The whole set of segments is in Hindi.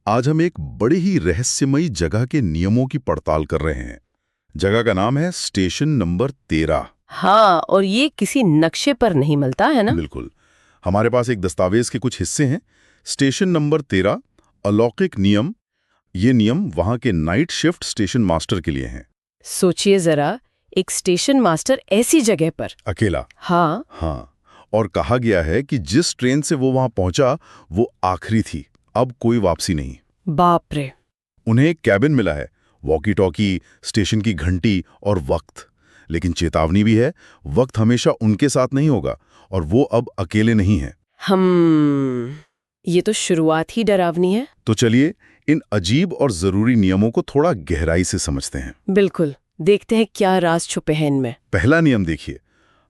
आज हम एक बड़ी ही रहस्यमयी जगह के नियमों की पड़ताल कर रहे हैं। जगह का नाम है स्टेशन नंबर 13। हाँ, और ये किसी नक्शे पर नहीं मिलता है ना। बिल्कुल। हमारे पास एक दस्तावेज के कुछ हिस्से हैं। स्टेशन नंबर 13, अलौकिक नियम। ये नियम वहां के नाइट शिफ्ट स्टेशन मास्टर के लिए हैं। सोचिए जरा, एक स्टेशन मास्टर ऐसी जगह पर अकेला। हाँ, और कहा गया है कि जिस ट्रेन से वो वहां पहुंचा वो आखिरी थी, अब कोई वापसी नहीं। बाप रे। उन्हें एक कैबिन मिला है, वॉकी टॉकी, स्टेशन की घंटी और वक्त। लेकिन चेतावनी भी है, वक्त हमेशा उनके साथ नहीं होगा और वो अब अकेले नहीं हैं। ये तो शुरुआत ही डरावनी है। तो चलिए इन अजीब और जरूरी नियमों को थोड़ा गहराई से समझते हैं। बिल्कुल, देखते हैं क्या राज छुपे हैं इनमें। पहला नियम देखिए,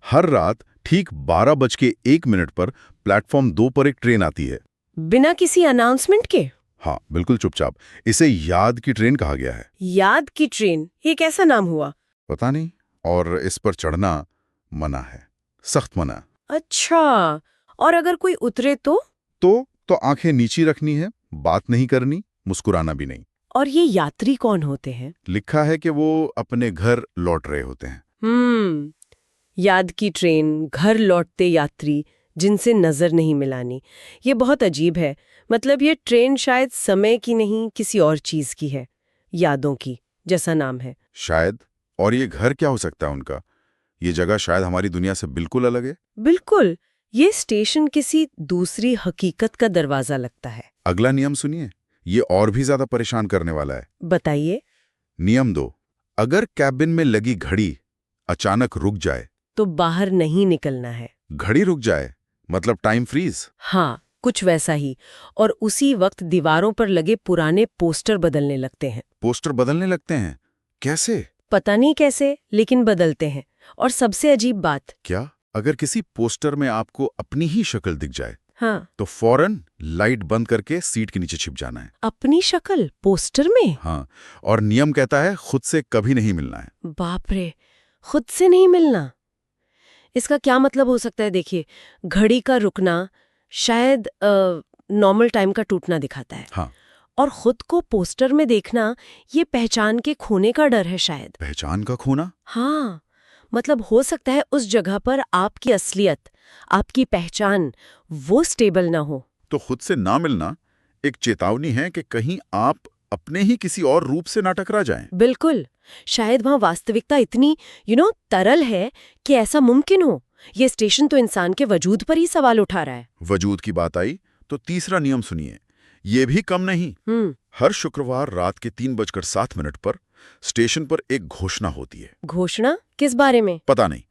हर रात ठीक 12:01 पर प्लेटफॉर्म 2 पर एक ट्रेन आती है। बिना किसी अनाउंसमेंट के? हाँ, बिल्कुल चुपचाप। इसे याद की ट्रेन कहा गया है। याद की ट्रेन, ये कैसा नाम हुआ? पता नहीं। और इस पर चढ़ना मना है, सख्त मना। अच्छा, और अगर कोई उतरे तो? तो आंखें नीची रखनी है, बात नहीं करनी, मुस्कुराना भी नहीं। और ये यात्री कौन होते हैं? लिखा है कि वो अपने घर लौट रहे होते हैं। याद की ट्रेन, घर लौटते यात्री जिनसे नजर नहीं मिलानी। ये बहुत अजीब है। मतलब ये ट्रेन शायद समय की नहीं, किसी और चीज की है, यादों की, जैसा नाम है शायद। और ये घर क्या हो सकता है उनका? ये जगह शायद हमारी दुनिया से बिल्कुल अलग है। बिल्कुल, ये स्टेशन किसी दूसरी हकीकत का दरवाजा लगता है। अगला नियम सुनिए, ये और भी ज्यादा परेशान करने वाला है। बताइए। नियम 2, अगर कैबिन में लगी घड़ी अचानक रुक जाए तो बाहर नहीं निकलना है। घड़ी रुक जाए मतलब टाइम फ्रीज। हाँ, कुछ वैसा ही। और उसी वक्त दीवारों पर लगे पुराने पोस्टर बदलने लगते हैं। पोस्टर बदलने लगते हैं? कैसे? पता नहीं कैसे, लेकिन बदलते हैं। और सबसे अजीब बात, क्या अगर किसी पोस्टर में आपको अपनी ही शक्ल दिख जाए हाँ, तो फौरन लाइट बंद करके सीट के नीचे छिप जाना है। अपनी शक्ल पोस्टर में? हाँ, और नियम कहता है खुद से कभी नहीं मिलना है। बाप रे, खुद से नहीं मिलना। इसका क्या मतलब हो सकता है? देखिए, घड़ी का रुकना शायद नॉर्मल टाइम का टूटना दिखाता है। हाँ, और खुद को पोस्टर में देखना, ये पहचान के खोने का डर है शायद। पहचान का खोना? हाँ, मतलब हो सकता है उस जगह पर आपकी असलियत, आपकी पहचान, वो स्टेबल ना हो। तो खुद से ना मिलना एक चेतावनी है कि कहीं आप अपने ही किसी और रूप से ना टकरा जाएं। बिल्कुल, शायद वहां वास्तविकता इतनी तरल है कि ऐसा मुमकिन हो। ये स्टेशन तो इंसान के वजूद पर ही सवाल उठा रहा है। वजूद की बात आई तो तीसरा नियम सुनिए, ये भी कम नहीं। हर शुक्रवार रात के 3:07 पर स्टेशन पर एक घोषणा होती है। घोषणा किस बारे में? पता नहीं,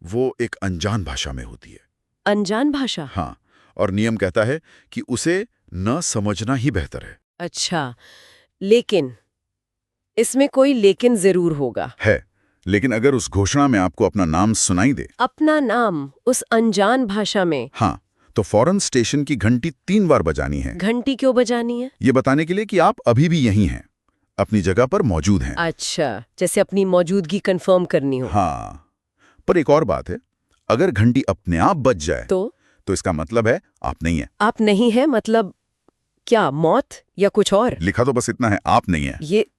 वो एक अनजान भाषा में होती है। अनजान भाषा? हाँ, और नियम कहता है कि उसे न समझना ही बेहतर है। अच्छा, लेकिन इसमें कोई लेकिन जरूर होगा। है, लेकिन अगर उस घोषणा में आपको अपना नाम सुनाई दे, अपना नाम उस अनजान भाषा में? हाँ, तो फौरन स्टेशन की घंटी 3 बार बजानी है। घंटी क्यों बजानी है? ये बताने के लिए कि आप अभी भी यहीं हैं, अपनी जगह पर मौजूद हैं। अच्छा, जैसे अपनी मौजूदगी कंफर्म करनी हो। हाँ, पर एक और बात है, अगर घंटी अपने आप बज जाए तो इसका मतलब है आप नहीं है। आप नहीं है मतलब क्या, मौत या कुछ और? लिखा तो बस इतना है, आप नहीं है।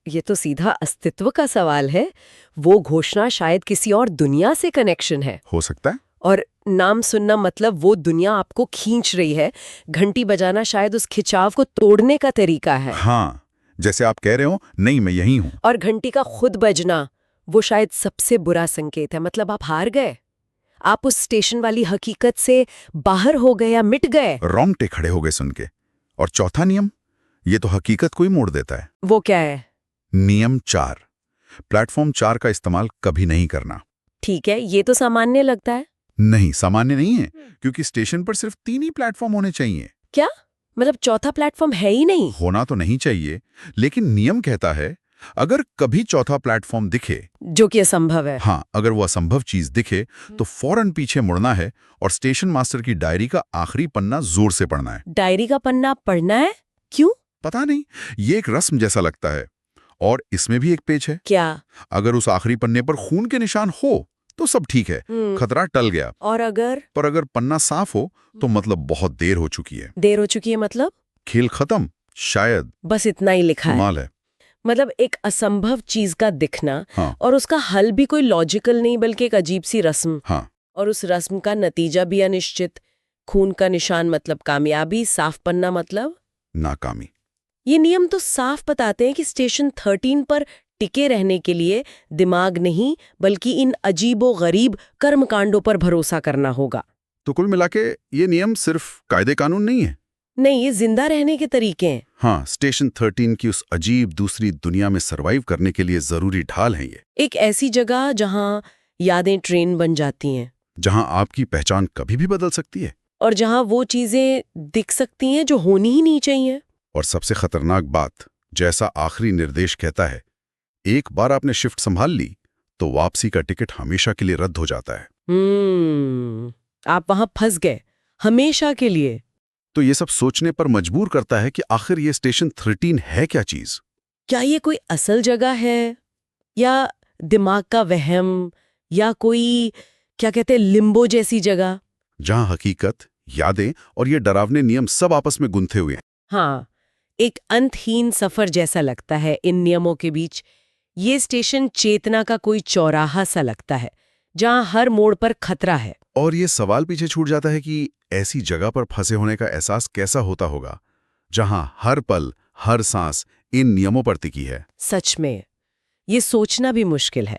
ये तो सीधा अस्तित्व का सवाल है। वो घोषणा शायद किसी और दुनिया से कनेक्शन है। हो सकता है। और नाम सुनना मतलब वो दुनिया आपको खींच रही है। घंटी बजाना शायद उस खिंचाव को तोड़ने का तरीका है। हाँ, जैसे आप कह रहे हो, नहीं मैं यहीं हूं। और घंटी का खुद बजना, वो शायद सबसे बुरा संकेत है। मतलब आप हार गए, आप उस स्टेशन वाली हकीकत से बाहर हो गए या मिट गए। रोंगटे खड़े हो गए सुन के। और चौथा नियम, ये तो हकीकत को ही मोड़ देता है। वो क्या है? नियम 4, प्लेटफॉर्म 4 का इस्तेमाल कभी नहीं करना। ठीक है, ये तो सामान्य लगता है। नहीं, सामान्य नहीं है, क्योंकि स्टेशन पर सिर्फ 3 ही प्लेटफॉर्म होने चाहिए। क्या मतलब चौथा प्लेटफॉर्म है ही नहीं? होना तो नहीं चाहिए, लेकिन नियम कहता है अगर कभी चौथा प्लेटफॉर्म दिखे, जो कि असंभव है। हाँ, अगर वो असंभव चीज दिखे तो फौरन पीछे मुड़ना है और स्टेशन मास्टर की डायरी का आखिरी पन्ना जोर से पढ़ना है। डायरी का पन्ना पढ़ना है? क्यों? पता नहीं, ये एक रस्म जैसा लगता है। और इसमें भी एक पेच है। क्या? अगर उस आखिरी पन्ने पर खून के निशान हो तो सब ठीक है, खतरा टल गया। और अगर पन्ना साफ हो तो मतलब बहुत देर हो चुकी है। देर हो चुकी है मतलब? खेल खत्म, शायद। बस इतना ही लिखा है। कमाल है। मतलब एक असंभव चीज का दिखना हाँ। और उसका हल भी कोई लॉजिकल नहीं बल्कि एक अजीब सी रस्म। हाँ। और उस रस्म का नतीजा भी अनिश्चित। खून का निशान मतलब कामयाबी, साफ पन्ना मतलब नाकामी। ये नियम तो साफ बताते हैं कि स्टेशन 13 पर टिके रहने के लिए दिमाग नहीं बल्कि इन अजीबो गरीब कर्मकांडों पर भरोसा करना होगा। तो कुल मिला के ये नियम सिर्फ कायदे कानून नहीं है। नहीं, ये जिंदा रहने के तरीके हैं। हाँ, स्टेशन 13 की उस अजीब दूसरी दुनिया में सरवाइव करने के लिए जरूरी ढाल हैं ये। एक ऐसी जगह जहां यादें ट्रेन बन जाती हैं जहां आपकी पहचान कभी भी बदल सकती है। और जहां वो चीजें दिख सकती हैं जो होनी ही नहीं चाहिए। और सबसे खतरनाक बात, जैसा आखिरी निर्देश कहता है, एक बार आपने शिफ्ट संभाल ली तो वापसी का टिकट हमेशा के लिए रद्द हो जाता है। आप वहां फंस गए हमेशा के लिए। तो ये सब सोचने पर मजबूर करता है कि आखिर ये स्टेशन 13 है क्या चीज? क्या ये कोई असल जगह है या दिमाग का वहम या कोई क्या कहते हैं लिम्बो जैसी जगह जहां हकीकत, यादें और ये डरावने नियम सब आपस में गुंथे हुए हैं। हाँ, एक अंतहीन सफर जैसा लगता है इन नियमों के बीच। ये स्टेशन चेतना का कोई चौराहा सा लगता है जहां हर मोड़ पर खतरा है। और ये सवाल पीछे छूट जाता है कि ऐसी जगह पर फंसे होने का एहसास कैसा होता होगा जहां हर पल, हर सांस इन नियमों पर टिकी है। सच में ये सोचना भी मुश्किल है।